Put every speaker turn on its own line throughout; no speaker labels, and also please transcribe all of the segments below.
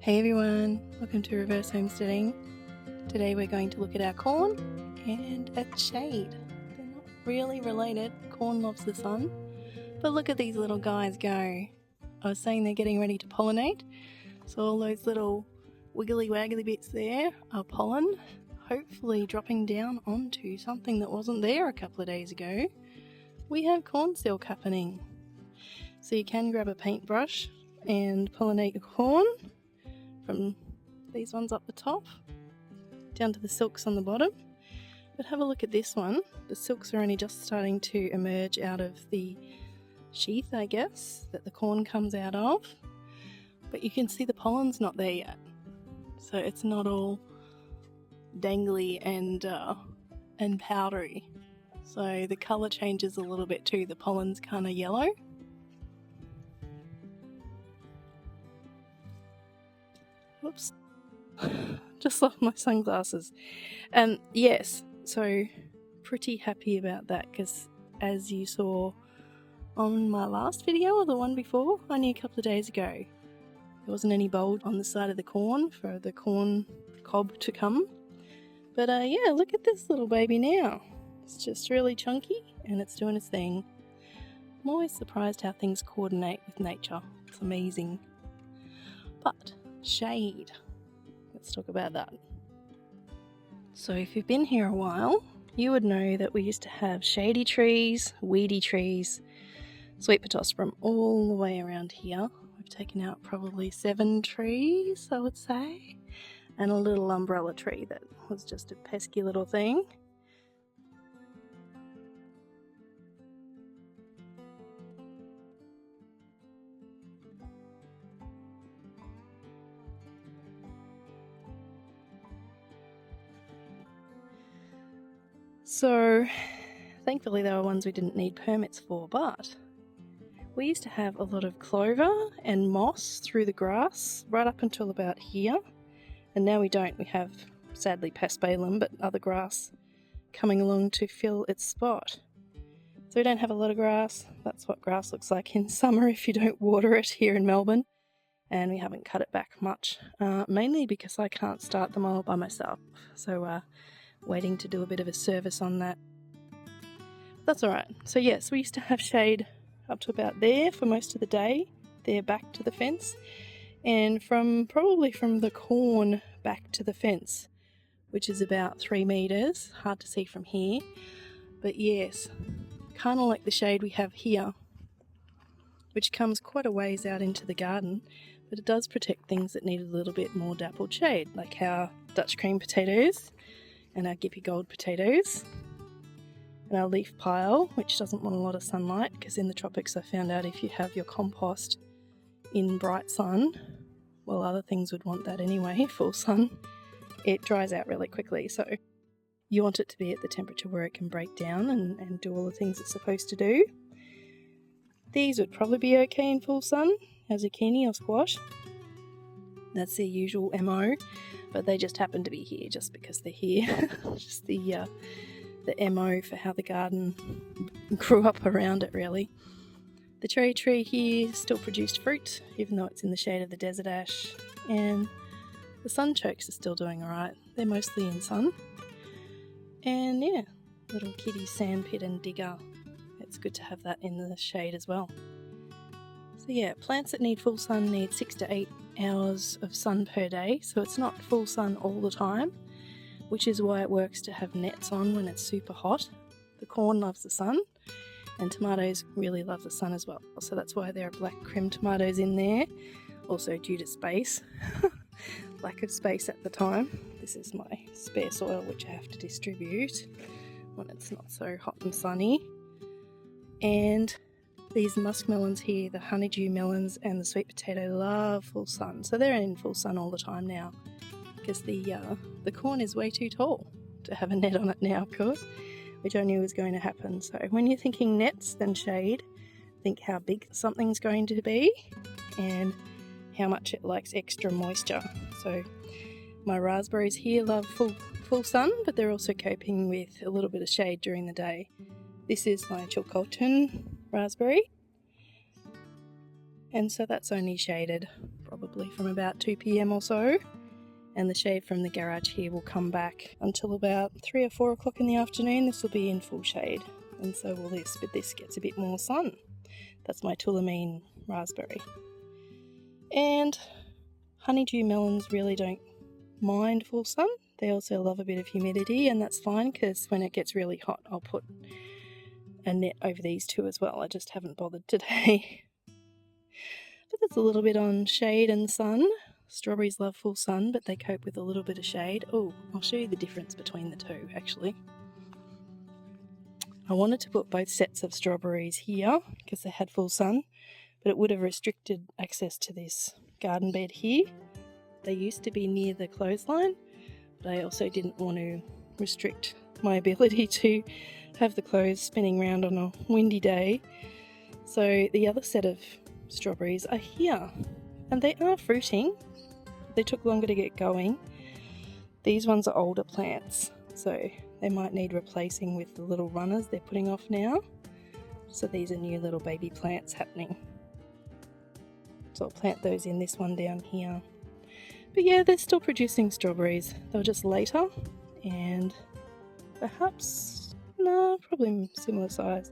Hey everyone, welcome to Reverse Homesteading. Today we're going to look at our corn and at shade. They're not really related. Corn loves the sun, but look at these little guys go. I was saying they're getting ready to pollinate, so all those little wiggly waggly bits there are pollen, hopefully dropping down onto something that wasn't there a couple of days ago. We have corn silk happening. So you can grab a paintbrush and pollinate your corn from these ones up the top down to the silks on the bottom. But have a look at this one. The silks are only just starting to emerge out of the sheath, I guess, that the corn comes out of. But you can see the pollen's not there yet. So it's not all dangly and powdery. So the colour changes a little bit too. The pollen's kind of yellow. Whoops, just lost my sunglasses. Yes, so pretty happy about that, because as you saw on my last video or the one before, only a couple of days ago, there wasn't any bulge on the side of the corn for the corn cob to come. But yeah, look at this little baby now. It's just really chunky and it's doing its thing. I'm always surprised how things coordinate with nature. It's amazing. But shade. Let's talk about that. So if you've been here a while, you would know that we used to have shady trees, weedy trees, sweet potassium all the way around here. We've taken out probably 7 trees, I would say, and a little umbrella tree that was just a pesky little thing. So thankfully they were ones we didn't need permits for, but we used to have a lot of clover and moss through the grass right up until about here, and now we don't. We have, sadly, paspalum, but other grass coming along to fill its spot. So we don't have a lot of grass. That's what grass looks like in summer if you don't water it here in Melbourne, and we haven't cut it back much, mainly because I can't start them all by myself. So waiting to do a bit of a service on that. That's alright. So yes, we used to have shade up to about there for most of the day, there back to the fence, and probably from the corn back to the fence, which is about 3 meters, hard to see from here. But yes, kind of like the shade we have here, which comes quite a ways out into the garden, but it does protect things that need a little bit more dappled shade, like our Dutch cream potatoes and our Gippy Gold potatoes, and our leaf pile, which doesn't want a lot of sunlight, because in the tropics I found out if you have your compost in bright sun, well, other things would want that anyway, full sun, it dries out really quickly. So you want it to be at the temperature where it can break down and do all the things it's supposed to do. These would probably be okay in full sun, as zucchini or squash. That's their usual MO, but they just happen to be here just because they're here. Just the MO for how the garden grew up around it, really. The cherry tree here still produced fruit, even though it's in the shade of the desert ash, and the sunchokes are still doing alright. They're mostly in sun. And yeah, little kitty sandpit and digger. It's good to have that in the shade as well. So yeah, plants that need full sun need 6 to 8 hours of sun per day, so it's not full sun all the time, which is why it works to have nets on when it's super hot. The corn loves the sun, and tomatoes really love the sun as well, so that's why there are black crim tomatoes in there, also due to space. Lack of space at the time. This is my spare soil which I have to distribute when it's not so hot and sunny. And these muskmelons here, the honeydew melons and the sweet potato, love full sun, so they're in full sun all the time now, because the corn is way too tall to have a net on it now, of course, which I knew was going to happen. So when you're thinking nets then shade, think how big something's going to be and how much it likes extra moisture. So my raspberries here love full sun, but they're also coping with a little bit of shade during the day. This is my Chilcolton raspberry, and so that's only shaded probably from about 2 p.m. or so, and the shade from the garage here will come back until about 3 or 4 o'clock in the afternoon. This will be in full shade, and so will this, but this gets a bit more sun. That's my Tulamine raspberry. And honeydew melons really don't mind full sun. They also love a bit of humidity, and that's fine because when it gets really hot I'll put a net over these two as well. I just haven't bothered today. But that's a little bit on shade and sun. Strawberries love full sun, but they cope with a little bit of shade. Oh, I'll show you the difference between the two actually. I wanted to put both sets of strawberries here because they had full sun, but it would have restricted access to this garden bed here. They used to be near the clothesline, but I also didn't want to restrict my ability to have the clothes spinning around on a windy day. So the other set of strawberries are here, and they are fruiting. They took longer to get going. These ones are older plants, so they might need replacing with the little runners they're putting off now. So these are new little baby plants happening. So I'll plant those in this one down here. But yeah, they're still producing strawberries. They were just later, and perhaps, no, probably similar size.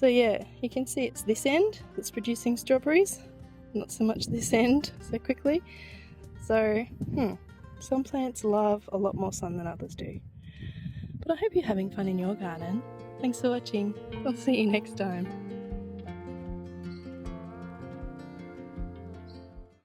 So yeah, you can see it's this end that's producing strawberries, not so much this end so quickly. So, some plants love a lot more sun than others do. But I hope you're having fun in your garden. Thanks for watching. I'll see you next time.